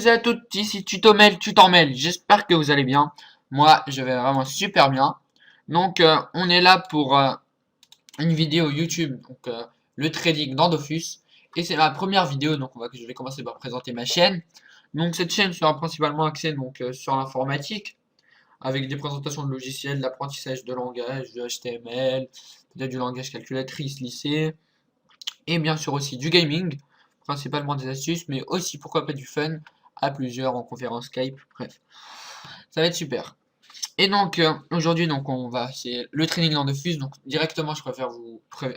tous et à toutes, ici Tutomel, Tutormel, j'espère que vous allez bien. Moi, je vais vraiment super bien. Donc, on est là pour une vidéo YouTube, donc le trading dans Dofus. Et c'est ma première vidéo, donc je vais commencer par présenter ma chaîne. Donc, cette chaîne sera principalement axée sur l'informatique, avec des présentations de logiciels, de l'apprentissage de langage, de HTML, peut-être du langage calculatrice, lycée, et bien sûr aussi du gaming, principalement des astuces, mais aussi pourquoi pas du fun à plusieurs en conférence Skype, bref, ça va être super. Et donc aujourd'hui c'est le training dans Dofus, donc directement je préfère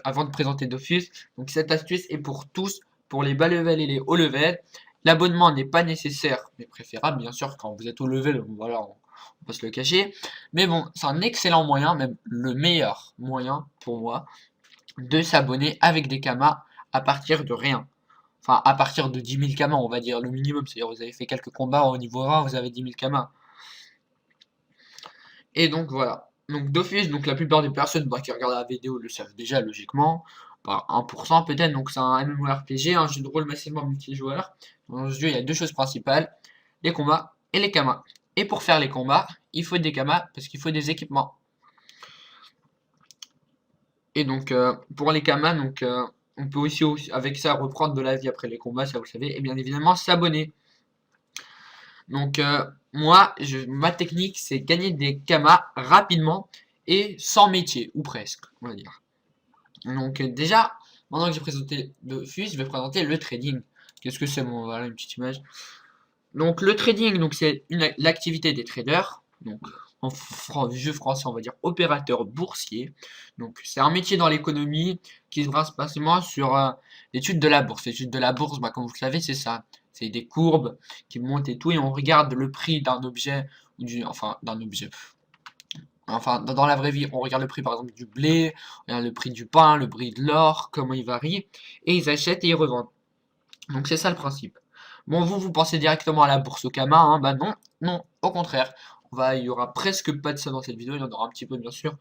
avant de présenter Dofus, donc cette astuce est pour tous, pour les bas level et les hauts level. L'abonnement n'est pas nécessaire, mais préférable bien sûr quand vous êtes au level, voilà, on peut se le cacher. Mais bon, c'est un excellent moyen, même le meilleur moyen pour moi, de s'abonner avec des kamas à partir de rien. Enfin, à partir de 10 000 kamas, on va dire, le minimum. C'est-à-dire, vous avez fait quelques combats au niveau 20, vous avez 10 000 kamas. Et donc, voilà. Donc, d'office, donc la plupart des personnes qui regardent la vidéo le savent déjà, logiquement. Par 1% peut-être. Donc, c'est un MMORPG, un jeu de rôle massivement multijoueur. Dans ce jeu, il y a deux choses principales, les combats et les kamas. Et pour faire les combats, il faut des kamas parce qu'il faut des équipements. Et donc, pour les kamas, on peut aussi, avec ça, reprendre de la vie après les combats, ça vous le savez, et bien évidemment, s'abonner. Donc, ma technique, c'est gagner des kamas rapidement et sans métier, ou presque, on va dire. Donc, déjà, maintenant que j'ai présenté Dofus, je vais présenter le trading. Qu'est-ce que c'est? Bon, voilà, une petite image. Donc, le trading, c'est l'activité des traders. Donc, en jeu français, on va dire opérateur boursier. Donc, c'est un métier dans l'économie qui se base principalement sur l'étude de la bourse. L'étude de la bourse, comme vous le savez, c'est ça. C'est des courbes qui montent et tout, et on regarde le prix d'un objet, d'un objet. Enfin, dans la vraie vie, on regarde le prix par exemple du blé, on regarde le prix du pain, le prix de l'or, comment il varie, et ils achètent et ils revendent. Donc c'est ça le principe. Bon, vous pensez directement à la bourse au Kama, hein, bah non, non, au contraire. Il y aura presque pas de ça dans cette vidéo, il y en aura un petit peu bien sûr.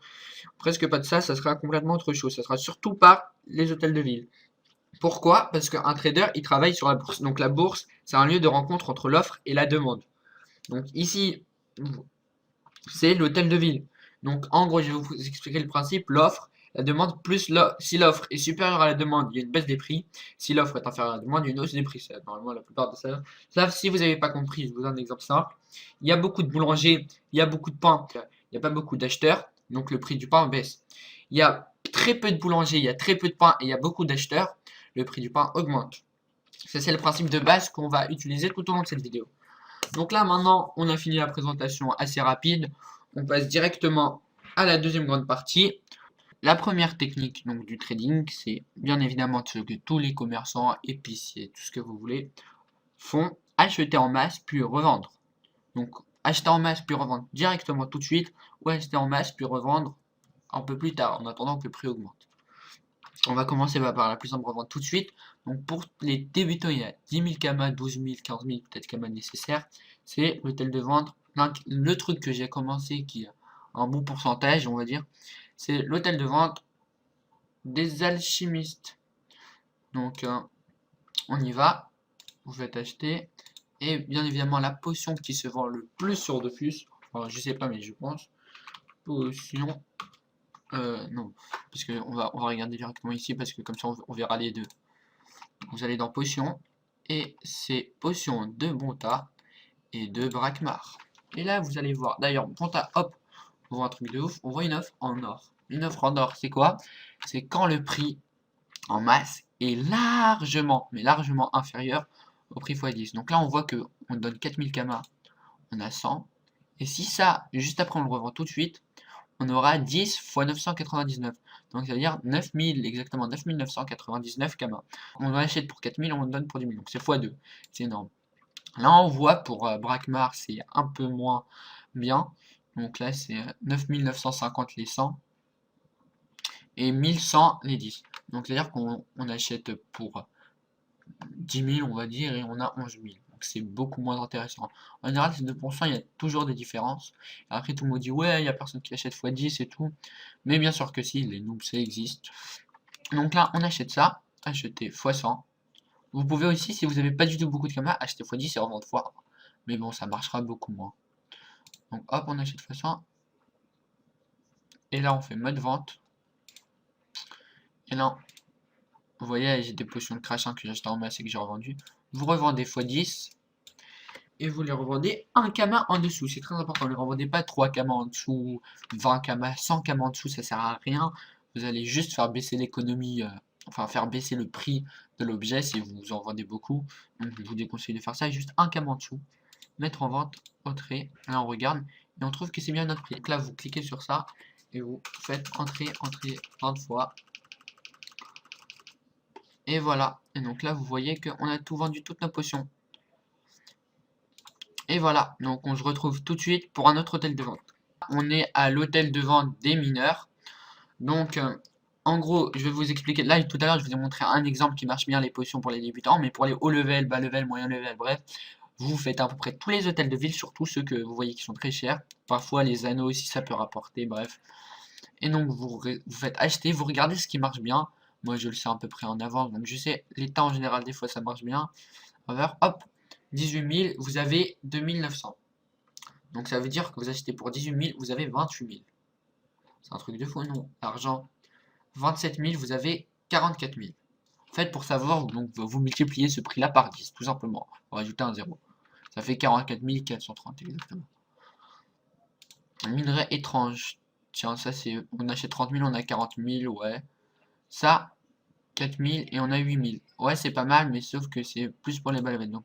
Presque pas de ça, ça sera complètement autre chose. Ça sera surtout pas les hôtels de ville. Pourquoi? Parce qu'un trader, il travaille sur la bourse. Donc la bourse, c'est un lieu de rencontre entre l'offre et la demande. Donc ici, c'est l'hôtel de ville. Donc en gros, je vais vous expliquer le principe. L'offre, la demande, plus si l'offre est supérieure à la demande, il y a une baisse des prix. Si l'offre est inférieure à la demande, il y a une hausse des prix. C'est normalement la plupart de ça. Sauf si vous n'avez pas compris, je vous donne un exemple simple. Il y a beaucoup de boulangers, il y a beaucoup de pain, il n'y a pas beaucoup d'acheteurs, donc le prix du pain baisse. Il y a très peu de boulangers, il y a très peu de pain et il y a beaucoup d'acheteurs, le prix du pain augmente. Ça, c'est le principe de base qu'on va utiliser tout au long de cette vidéo. Donc là, maintenant, on a fini la présentation assez rapide. On passe directement à la deuxième grande partie. La première technique du trading, c'est bien évidemment ce que tous les commerçants, épiciers, tout ce que vous voulez, font, acheter en masse puis revendre. Donc acheter en masse puis revendre directement tout de suite, ou acheter en masse puis revendre un peu plus tard, en attendant que le prix augmente. On va commencer par la plus simple revente tout de suite. Donc pour les débutants, il y a 10 000 kamas, 12 000, 15 000 peut-être kamas nécessaires. C'est l'hôtel de vente. Donc, le truc que j'ai commencé qui a un bon pourcentage, on va dire, c'est l'hôtel de vente des alchimistes. Donc on y va. Vous faites acheter. Et bien évidemment la potion qui se vend le plus sur Dofus. Enfin, je sais pas mais je pense. Potion. Non, parce que on va regarder directement ici parce que comme ça on verra les deux. Vous allez dans potion et c'est potion de Bonta et de Brakmar. Et là vous allez voir, d'ailleurs Bonta, hop, on voit un truc de ouf, on voit une offre en or. Une offre en or, c'est quoi? C'est quand le prix en masse est largement, mais largement inférieur au prix x10. Donc là on voit que on donne 4000 kamas, on a 100. Et si ça, juste après on le revend tout de suite, on aura 10 x 999. Donc, c'est-à-dire 9000, exactement 9999 kamas. On achète pour 4000, on donne pour 10 000. Donc, c'est x2. C'est énorme. Là, on voit pour Brakmar, c'est un peu moins bien. Donc là, c'est 9950 les 100 et 1100 les 10. Donc, c'est-à-dire qu'on achète pour 10 000, on va dire, et on a 11 000. Donc c'est beaucoup moins intéressant. En général, ces 2%, il y a toujours des différences. Après, tout le monde dit, ouais, il n'y a personne qui achète x10 et tout. Mais bien sûr que si, les noobs, ça existe. Donc là, on achète ça, acheter x100. Vous pouvez aussi, si vous n'avez pas du tout beaucoup de kamas, acheter x10 et revendre x1. Mais bon, ça marchera beaucoup moins. Donc hop, on achète x1. Et là, on fait mode vente. Et là, vous voyez, j'ai des potions de crash que j'ai acheté en masse et que j'ai revendu. Vous revendez x10. Et vous les revendez un kama en dessous. C'est très important. Ne les revendez pas 3 kamas en dessous, 20 kamas, 100 kamas en dessous. Ça sert à rien. Vous allez juste faire baisser l'économie, enfin faire baisser le prix de l'objet si vous en vendez beaucoup. Donc je vous déconseille de faire ça. Juste un kama en dessous. Mettre en vente, entrer. Là on regarde et on trouve que c'est bien notre prix. Donc là vous cliquez sur ça et vous faites entrer 20 fois. Et voilà. Et donc là vous voyez qu'on a tout vendu, toutes nos potions. Et voilà, donc on se retrouve tout de suite pour un autre hôtel de vente. On est à l'hôtel de vente des mineurs. Donc, en gros, je vais vous expliquer. Là, tout à l'heure, je vous ai montré un exemple qui marche bien, les potions pour les débutants. Mais pour les haut level, bas level, moyen level, bref, vous faites à peu près tous les hôtels de ville, surtout ceux que vous voyez qui sont très chers. Parfois, les anneaux aussi, ça peut rapporter, bref. Et donc, vous faites acheter, vous regardez ce qui marche bien. Moi, je le sais à peu près en avance, donc je sais, les temps en général, des fois, ça marche bien. Hop, 18 000, vous avez 2900. Donc ça veut dire que vous achetez pour 18 000, vous avez 28 000. C'est un truc de fou, non? L'argent, 27 000, vous avez 44 000. En fait, pour savoir, donc, vous multipliez ce prix-là par 10, tout simplement. Vous rajoutez un 0. Ça fait 44 430, exactement. Un minerai étrange. Tiens, ça c'est... On achète 30 000, on a 40 000, ouais. Ça, 4 000 et on a 8 000. Ouais, c'est pas mal, mais sauf que c'est plus pour les balles. Donc,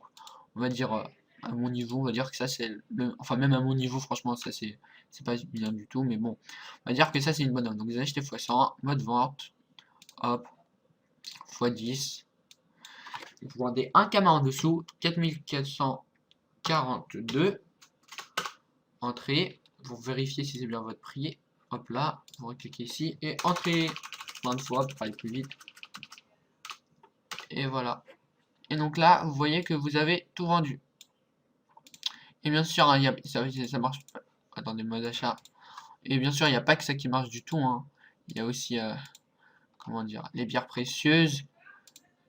on va dire... à mon niveau, on va dire que ça c'est le... Enfin, même à mon niveau, franchement, ça c'est pas bien du tout, mais bon. On va dire que ça c'est une bonne note. Donc, vous achetez x100, mode vente, hop, x10. Vous vendez un kama en dessous, 4442. Entrée, vous vérifiez si c'est bien votre prix. Hop là, vous cliquez ici et entrez 20 fois pour aller plus vite. Et voilà. Et donc là, vous voyez que vous avez tout vendu. Et bien sûr, hein, ça marche. Attendez, mode achat. Et bien sûr, il n'y a pas que ça qui marche du tout. Hein. Il y a aussi, comment dire, les pierres précieuses.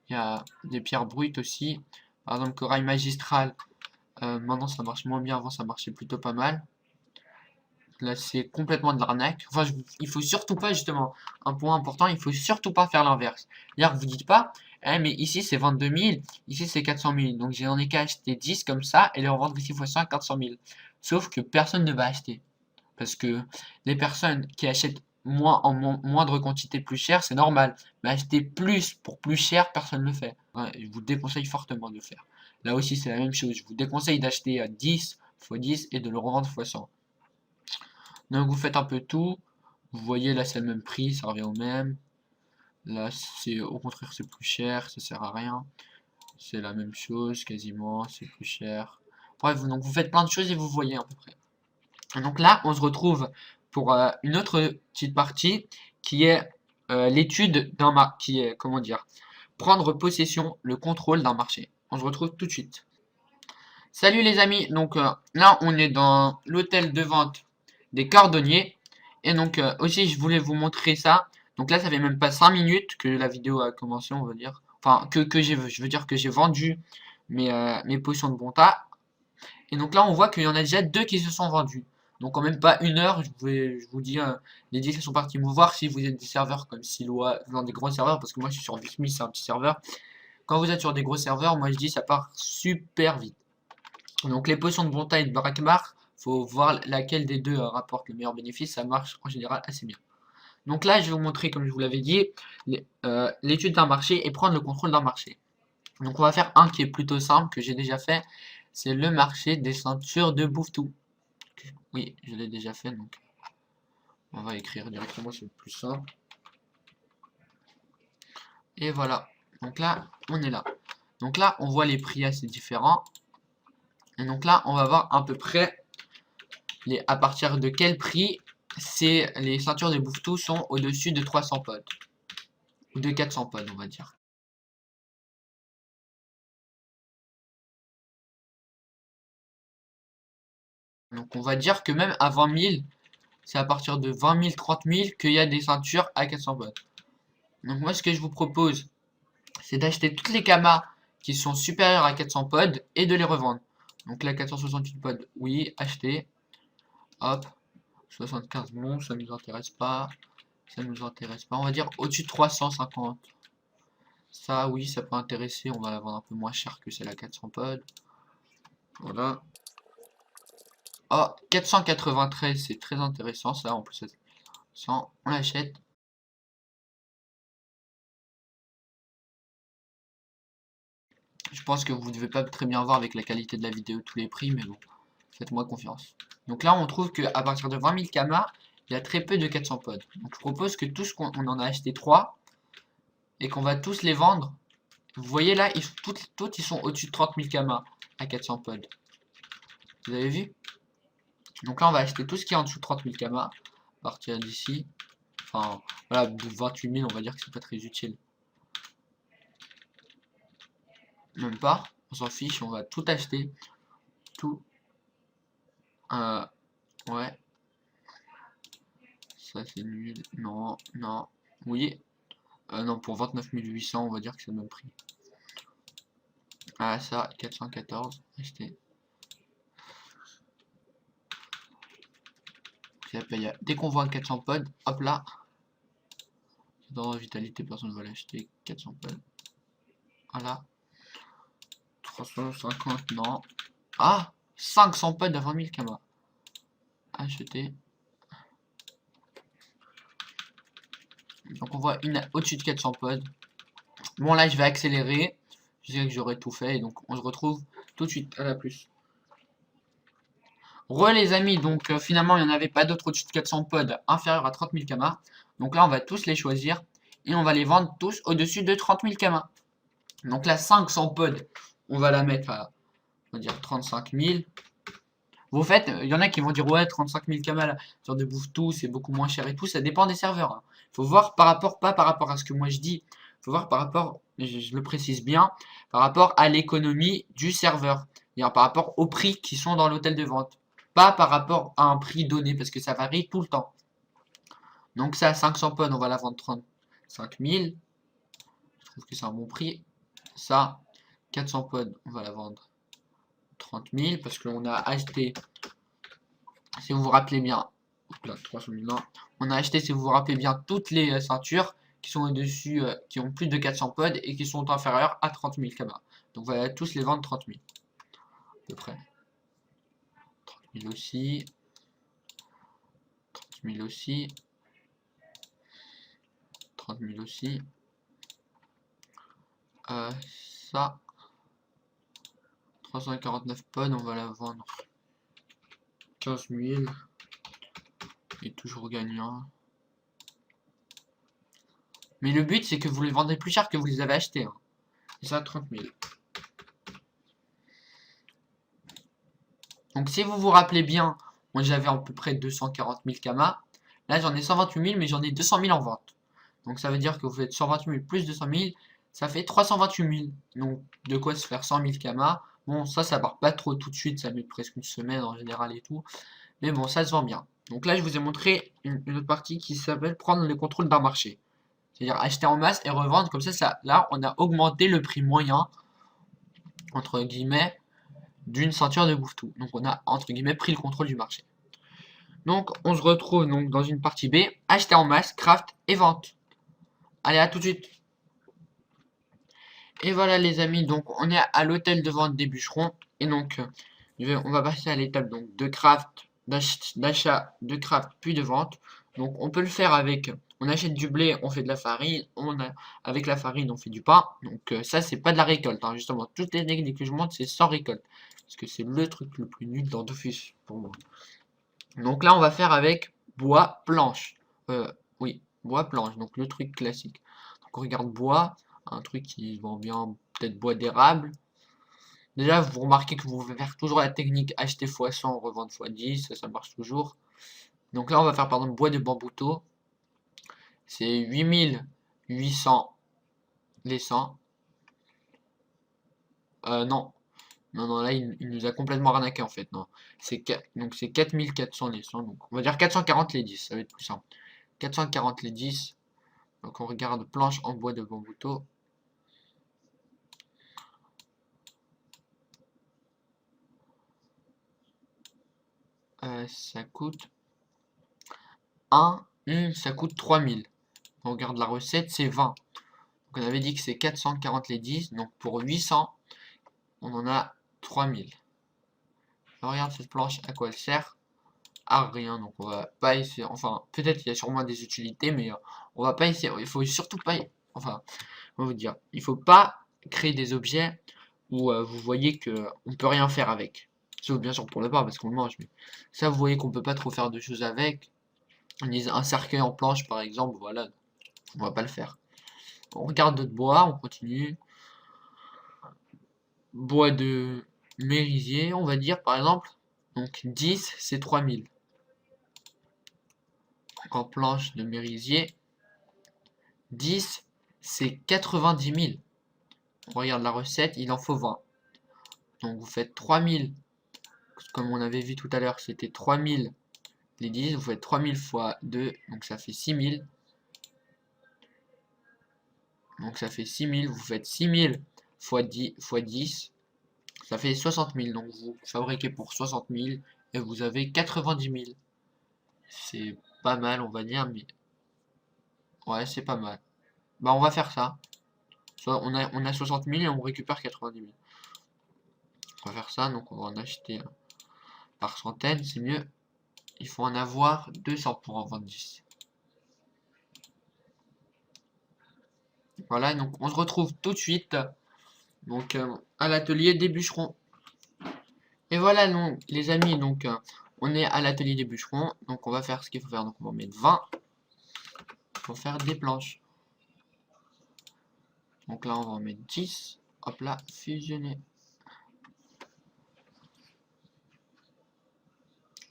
Il y a des pierres brutes aussi. Par exemple, corail magistral. Maintenant, ça marche moins bien. Avant, ça marchait plutôt pas mal. Là, c'est complètement de l'arnaque. Enfin, il faut surtout pas, justement, un point important, il faut surtout pas faire l'inverse. C'est-à-dire que vous dites pas, eh, mais ici c'est 22 000, ici c'est 400 000. Donc j'en ai qu'à acheter 10 comme ça et les revendre ici fois 100 à 400 000. Sauf que personne ne va acheter. Parce que les personnes qui achètent en moindre quantité plus cher, c'est normal. Mais acheter plus pour plus cher, personne ne le fait. Ouais, je vous déconseille fortement de le faire. Là aussi, c'est la même chose. Je vous déconseille d'acheter à 10 x 10 et de le revendre x 100. Donc vous faites un peu tout. Vous voyez là c'est le même prix, ça revient au même. Là c'est au contraire c'est plus cher, ça sert à rien. C'est la même chose quasiment, c'est plus cher. Bref, donc vous faites plein de choses et vous voyez à peu près. Et donc là on se retrouve pour une autre petite partie qui est l'étude d'un marché, qui est comment dire, prendre possession, le contrôle d'un marché. On se retrouve tout de suite. Salut les amis, donc là on est dans l'hôtel de vente des cordonniers. Et donc aussi je voulais vous montrer ça. Donc là ça fait même pas 5 minutes que la vidéo a commencé, on va dire. Enfin je veux dire que j'ai vendu mes potions de bonta. Et donc là on voit qu'il y en a déjà 2 qui se sont vendus. Donc en même pas 1 heure, je vous dis les 10 qui sont partis me voir si vous êtes des serveurs comme Siloa, dans des gros serveurs, parce que moi je suis sur Bismuth, c'est un petit serveur. Quand vous êtes sur des gros serveurs, moi je dis ça part super vite. Donc les potions de bonta et de Brakmar, faut voir laquelle des deux rapporte le meilleur bénéfice, ça marche en général assez bien. Donc là, je vais vous montrer, comme je vous l'avais dit, l'étude d'un marché et prendre le contrôle d'un marché. Donc on va faire un qui est plutôt simple, que j'ai déjà fait, c'est le marché des ceintures de Bouffe-Tout. Oui, je l'ai déjà fait, donc on va écrire directement, c'est le plus simple. Et voilà, donc là, on est là. Donc là, on voit les prix assez différents. Et donc là, on va voir à peu près à partir de quel prix les ceintures de Bouffe-Tout sont au-dessus de 300 pods. Ou de 400 pods, on va dire. Donc on va dire que même à 20 000, c'est à partir de 20 000, 30 000 qu'il y a des ceintures à 400 pods. Donc moi ce que je vous propose, c'est d'acheter toutes les kamas qui sont supérieurs à 400 pods et de les revendre. Donc là, 468 pods, oui, acheter. Hop, 75, bon, ça nous intéresse pas. Ça nous intéresse pas. On va dire au-dessus de 350. Ça, oui, ça peut intéresser. On va la vendre un peu moins cher que celle à 400 pods. Voilà. Oh, 493, c'est très intéressant ça. En plus, on l'achète. Je pense que vous ne devez pas très bien voir avec la qualité de la vidéo tous les prix, mais bon, faites-moi confiance. Donc là, on trouve qu'à partir de 20 000 kamas, il y a très peu de 400 pods. Donc je propose que tous, qu'on en a acheté 3, et qu'on va tous les vendre. Vous voyez là, toutes ils sont au-dessus de 30 000 kamas à 400 pods. Vous avez vu? Donc là, on va acheter tout ce qui est en dessous de 30 000 kamas, à partir d'ici. Enfin, voilà, de 28 000, on va dire que c'est pas très utile. Même pas, on s'en fiche, on va tout acheter. Tout. Ouais. Ça c'est nul. Non, non. Oui. Non, pour 29 800, on va dire que c'est le même prix. Ah, ça, 414. Acheter. Dès qu'on voit 400 pods, hop là. Dans vitalité, personne ne va l'acheter. 400 pods. Voilà. 350, non. Ah, 500 pods à 20 000 kamas. Acheter. Donc on voit une au-dessus de 400 pods. Bon là je vais accélérer. Je dirais que j'aurais tout fait. Et donc on se retrouve tout de suite à la plus. Les amis, donc finalement il n'y en avait pas d'autres au-dessus de 400 pods inférieurs à 30 000 kamas. Donc là on va tous les choisir. Et on va les vendre tous au-dessus de 30 000 kamas. Donc là 500 pods, on va la mettre à, on va dire 35 000. Vous faites, il y en a qui vont dire ouais 35 000 kamas sur de bouffe tout, c'est beaucoup moins cher et tout, ça dépend des serveurs. Hein. Faut voir par rapport, pas par rapport à ce que moi je dis, faut voir par rapport, je le précise bien, par rapport à l'économie du serveur. C'est-à-dire par rapport aux prix qui sont dans l'hôtel de vente. Pas par rapport à un prix donné, parce que ça varie tout le temps. Donc ça, 500 pods, on va la vendre 35 000. Je trouve que c'est un bon prix. Ça, 400 pods, on va la vendre 30 000, parce qu'on a acheté, si vous vous rappelez bien, là, 300 000, on a acheté, si vous vous rappelez bien, toutes les ceintures qui sont au-dessus, qui ont plus de 400 pods et qui sont inférieures à 30 000 kamas. Donc on va tous les vendre 30 000, à peu près. 30 000 aussi. 30 000 aussi. 30 000 aussi. Ça. 349 pods, on va la vendre 15 000. Et toujours gagnant. Mais le but, c'est que vous les vendez plus cher que vous les avez achetés. Hein. Et ça, 30 000. Donc si vous vous rappelez bien, moi j'avais à peu près 240 000 kamas. Là, j'en ai 128 000, mais j'en ai 200 000 en vente. Donc ça veut dire que vous faites 128 000 plus 200 000, ça fait 328 000. Donc de quoi se faire 100 000 kamas. Bon, ça part pas trop tout de suite, ça met presque une semaine en général et tout. Mais bon, ça se vend bien. Donc là, je vous ai montré une autre partie qui s'appelle prendre le contrôle d'un marché. C'est-à-dire acheter en masse et revendre. Comme ça, là, on a augmenté le prix moyen, entre guillemets, d'une ceinture de bouffe-tout. Donc on a, entre guillemets, pris le contrôle du marché. Donc on se retrouve donc dans une partie B, acheter en masse, craft et vente. Allez, à tout de suite. Et voilà les amis, donc on est à l'hôtel de vente des bûcherons. Et donc on va passer à l'étape donc de craft, d'achat, de craft, puis de vente. Donc on peut le faire avec, on achète du blé, on fait de la farine, avec la farine on fait du pain. Donc ça c'est pas de la récolte, hein, justement. Toutes les techniques que je montre c'est sans récolte. Parce que c'est le truc le plus nul dans Dofus pour moi. Donc là on va faire avec bois planche. Oui, bois planche, donc le truc classique. Donc on regarde bois, un truc qui se vend bien, peut-être bois d'érable. Déjà, vous remarquez que vous pouvez faire toujours la technique acheter x100, revendre x10, ça marche toujours. Donc là, on va faire par exemple bois de bambouto. C'est 8800 les 100. Non. Non, là, il nous a complètement arnaqué en fait. Non. Donc c'est 4400 les 100. Donc on va dire 440 les 10, ça va être plus simple. 440 les 10. Donc on regarde planche en bois de bambouto. ça coûte 1, ça coûte 3000. On regarde la recette, c'est 20. Donc on avait dit que c'est 440 les 10, donc pour 800, on en a 3000. Regarde cette planche, à quoi elle sert? À rien, donc on va pas essayer, enfin, peut-être qu'il y a sûrement des utilités, mais on va pas essayer, il faut surtout pas, enfin, on va vous dire, il faut pas créer des objets où vous voyez que on peut rien faire avec. Sauf bien sûr pour le bar, parce qu'on le mange, mais ça, vous voyez qu'on peut pas trop faire de choses avec. Un cercueil en planche, par exemple, voilà, on va pas le faire. On regarde d'autres bois, on continue. Bois de merisier, on va dire, par exemple. Donc 10, c'est 3000. En planche de merisier, 10, c'est 90 000. On regarde la recette, il en faut 20. Donc vous faites 3000, comme on avait vu tout à l'heure, c'était 3000 les 10, vous faites 3000 fois 2, donc ça fait 6000. Donc ça fait 6000, vous faites 6000 fois 10, ça fait 60 000. Donc vous fabriquez pour 60 000 et vous avez 90 000. C'est pas mal, on va dire, mais ouais, c'est pas mal. Bah, on va faire ça. Soit on a 60 000 et on récupère 90 000. On va faire ça, donc on va en acheter par centaine, c'est mieux. Il faut en avoir 200 pour en vendre 10. Voilà, donc on se retrouve tout de suite donc à l'atelier des bûcherons. Et voilà, donc, les amis, donc on est à l'atelier des bûcherons. Donc on va faire ce qu'il faut faire. Donc on va mettre 20 pour faire des planches. Donc là, on va en mettre 10. Hop là, fusionner.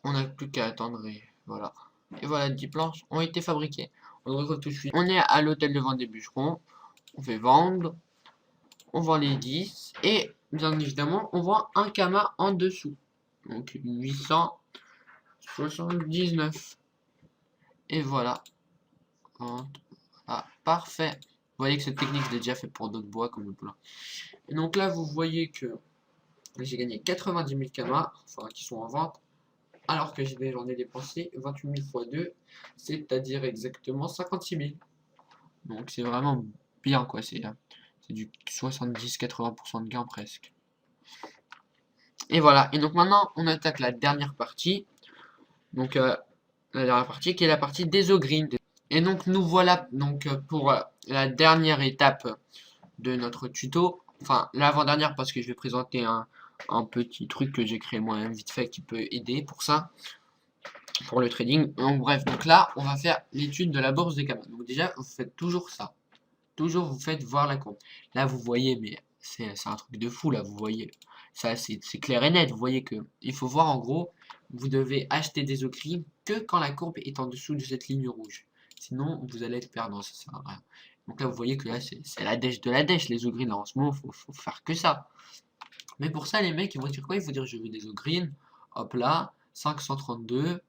On n'a plus qu'à attendre et voilà. Et voilà, 10 planches ont été fabriquées. On retrouve tout de suite. On est à l'hôtel de vente des bûcherons. On fait vendre. On vend les 10. Et bien évidemment, on vend un kama en dessous. Donc 879. Et voilà. Ah, parfait. Vous voyez que cette technique, je l'ai déjà fait pour d'autres bois comme le plein. Et donc là, vous voyez que j'ai gagné 90 000 kamas, enfin qui sont en vente, alors que j'en ai dépensé 28 000 fois 2, c'est-à-dire exactement 56 000. Donc c'est vraiment bien, quoi. C'est du 70-80% de gain presque. Et voilà. Et donc maintenant, on attaque la dernière partie. Donc la dernière partie qui est la partie des green. Et donc nous voilà donc pour la dernière étape de notre tuto. Enfin, l'avant-dernière parce que je vais présenter un petit truc que j'ai créé moi-même vite fait qui peut aider pour ça, pour le trading. Donc bref, donc là, on va faire l'étude de la bourse des Kamas. Donc déjà, vous faites toujours ça. Toujours, vous faites voir la courbe. Là, vous voyez, mais c'est un truc de fou, là, vous voyez. Ça, c'est clair et net. Vous voyez que il faut voir, en gros, vous devez acheter des OCRI que quand la courbe est en dessous de cette ligne rouge. Sinon, vous allez être perdant, ça sert à rien. Donc là, vous voyez que là, c'est la dèche de la dèche, les green là, en ce moment, faut faire que ça. Mais pour ça, les mecs, ils vont dire quoi? Il faut dire, je veux des green. Hop là, 532.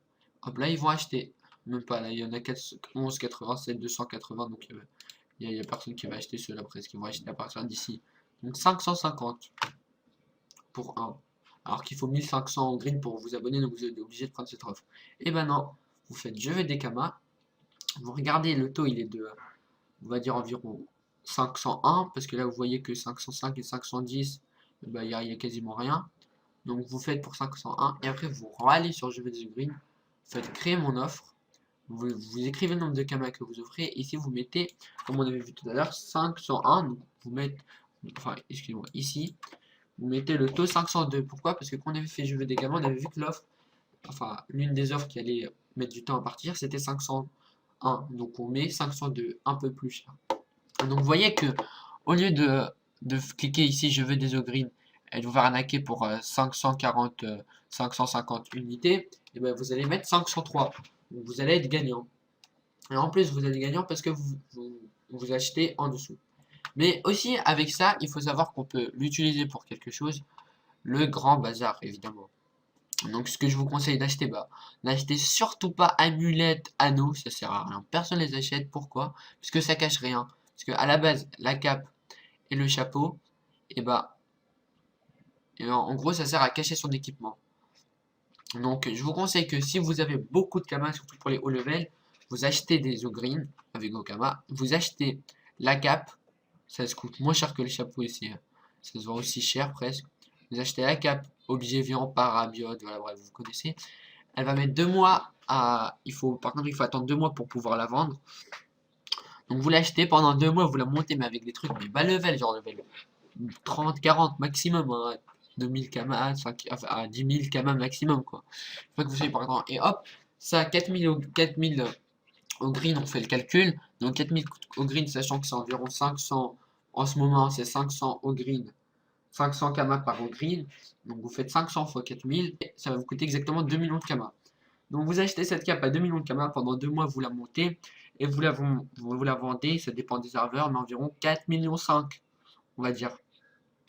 Hop là, ils vont acheter. Même pas, là, il y en a 11, 87, 280, donc il y a personne qui va acheter ceux-là presque. Ils vont acheter à partir d'ici. Donc 550 pour 1. Alors qu'il faut 1500 en green pour vous abonner, donc vous êtes obligé de prendre cette offre. Et ben non, vous faites je veux des kamas. Vous regardez le taux, il est de, on va dire environ 501, parce que là vous voyez que 505 et 510, bah, il y a quasiment rien. Donc vous faites pour 501, et après vous râlez sur je veux des green, vous faites créer mon offre. Vous écrivez le nombre de kamas que vous offrez. Ici, vous mettez, comme on avait vu tout à l'heure, 501. Donc, vous mettez, enfin, excusez-moi, ici, vous mettez le taux 502. Pourquoi? Parce que quand on avait fait je veux des kamas, on avait vu que l'offre, enfin, l'une des offres qui allait mettre du temps à partir, c'était 501. Donc, on met 502, un peu plus cher. Donc, vous voyez que, au lieu de cliquer ici, je veux des green, et de vous faire arnaquer pour 540, 550 unités, et ben vous allez mettre 503. Donc vous allez être gagnant. Et en plus, vous êtes gagnant parce que vous achetez en dessous. Mais aussi, avec ça, il faut savoir qu'on peut l'utiliser pour quelque chose. Le grand bazar, évidemment. Donc, ce que je vous conseille d'acheter, bah, n'achetez surtout pas amulettes, anneaux, ça sert à rien. Personne les achète. Pourquoi? Parce que ça cache rien. Parce que à la base, la cape et le chapeau, et bah, en gros, ça sert à cacher son équipement. Donc je vous conseille que si vous avez beaucoup de kamas, surtout pour les haut level, vous achetez des Ogreen avec vos kamas, vous achetez la cape, ça se coûte moins cher que les chapeaux ici, hein. Ça se vend aussi cher presque. Vous achetez la cape, Objevian, Parabiote, voilà, bref, vous connaissez. Elle va mettre 2 mois à... Par contre, il faut attendre 2 mois pour pouvoir la vendre. Donc vous l'achetez pendant 2 mois, vous la montez, mais avec des trucs, mais bas level, genre level 30, 40 maximum, hein, 2000 kamas, à 10 000 kamas maximum, quoi. Une fois que vous savez, par exemple, et hop, ça, 4000 au green, on fait le calcul. Donc 4000 au green, sachant que c'est environ 500, en ce moment, c'est 500 au green, 500 kamas par au green. Donc vous faites 500 x 4000, et ça va vous coûter exactement 2 millions de kamas. Donc vous achetez cette cape à 2 millions de kamas, pendant 2 mois vous la montez, et vous la vendez, ça dépend des serveurs, mais environ 4 millions 5, on va dire.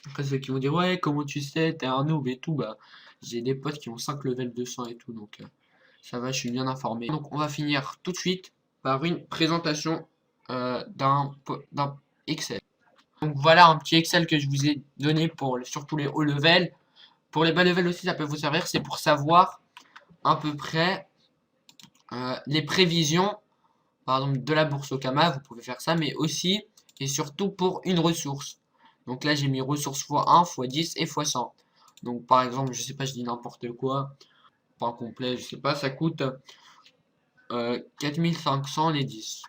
Après ceux qui vont dire ouais comment tu sais, t'es un noob et tout, bah j'ai des potes qui ont 5 level 200 et tout, donc ça va, je suis bien informé. Donc on va finir tout de suite par une présentation d'un Excel. Donc voilà un petit Excel que je vous ai donné pour surtout les hauts level. Pour les bas level aussi ça peut vous servir, c'est pour savoir à peu près les prévisions par exemple de la bourse au Kama, vous pouvez faire ça, mais aussi et surtout pour une ressource. Donc là j'ai mis ressource x1, x10 et x100. Donc par exemple, je sais pas, je dis n'importe quoi, pas complet, je sais pas, ça coûte 4500 les 10.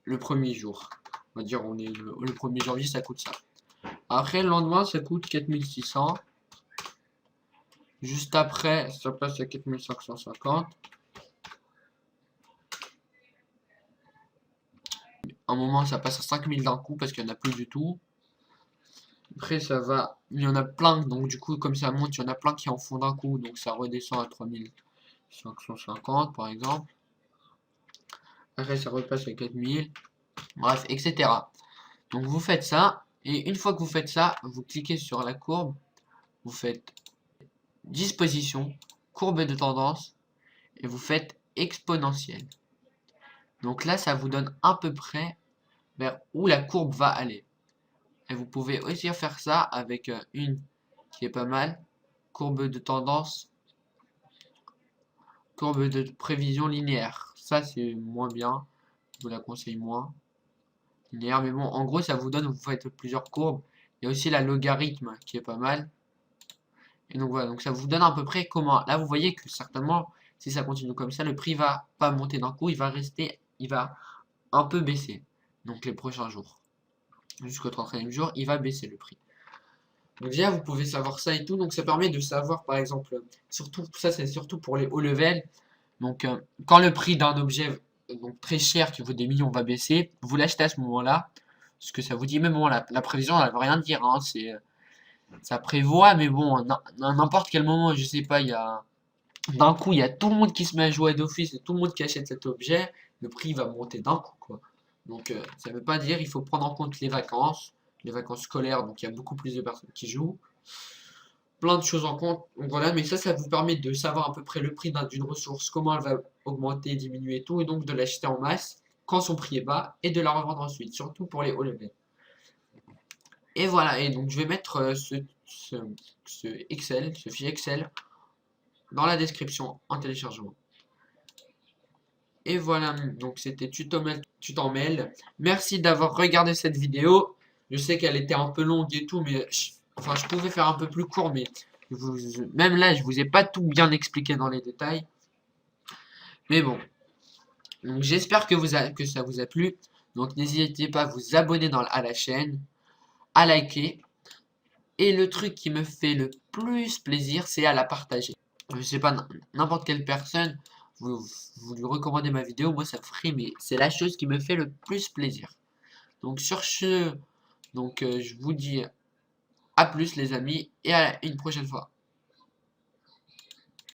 Le premier jour. On va dire on est le 1er janvier, ça coûte ça. Après le lendemain ça coûte 4600. Juste après ça passe à 4550. Un moment ça passe à 5000 d'un coup parce qu'il n'y en a plus du tout. Après ça va, il y en a plein, donc du coup comme ça monte, il y en a plein qui en font d'un coup, donc ça redescend à 3550 par exemple. Après ça repasse à 4000, bref, etc. Donc vous faites ça, et une fois que vous faites ça, vous cliquez sur la courbe, vous faites disposition, courbe de tendance, et vous faites exponentielle. Donc là ça vous donne à peu près vers où la courbe va aller. Et vous pouvez aussi faire ça avec une qui est pas mal, courbe de tendance, courbe de prévision linéaire. Ça c'est moins bien, je vous la conseille moins. Linéaire, mais bon, en gros ça vous donne, vous faites plusieurs courbes. Il y a aussi la logarithme qui est pas mal. Et donc voilà, donc ça vous donne à peu près comment. Là vous voyez que certainement, si ça continue comme ça, le prix va pas monter d'un coup, il va rester, il va un peu baisser. Donc les prochains jours. Jusqu'au 31e jour, il va baisser le prix. Donc déjà, vous pouvez savoir ça et tout. Donc ça permet de savoir, par exemple, surtout ça, c'est surtout pour les hauts level. Donc quand le prix d'un objet donc très cher qui vaut des millions va baisser, vous l'achetez à ce moment-là. Ce que ça vous dit, mais bon, la prévision, elle veut rien dire. Hein, ça prévoit, mais bon, à n'importe quel moment, je sais pas, il y a d'un coup, il y a tout le monde qui se met à jouer d'office et tout le monde qui achète cet objet, le prix va monter d'un coup, quoi. Donc ça veut pas dire, il faut prendre en compte les vacances scolaires, donc il y a beaucoup plus de personnes qui jouent. Plein de choses en compte, donc voilà, mais ça vous permet de savoir à peu près le prix d'une ressource, comment elle va augmenter, diminuer et tout, et donc de l'acheter en masse quand son prix est bas, et de la revendre ensuite, surtout pour les haut level. Et voilà, et donc je vais mettre ce Excel, ce fichier Excel, dans la description en téléchargement. Et voilà, donc c'était tuto mail. Merci d'avoir regardé cette vidéo. Je sais qu'elle était un peu longue et tout, mais enfin, je pouvais faire un peu plus court, mais même là, je vous ai pas tout bien expliqué dans les détails. Mais bon, donc j'espère que ça vous a plu. Donc n'hésitez pas à vous abonner à la chaîne, à liker. Et le truc qui me fait le plus plaisir, c'est à la partager. Je sais pas, n'importe quelle personne, vous lui recommandez ma vidéo, moi ça me ferait, mais c'est la chose qui me fait le plus plaisir. Donc sur ce, donc je vous dis à plus les amis, et à une prochaine fois.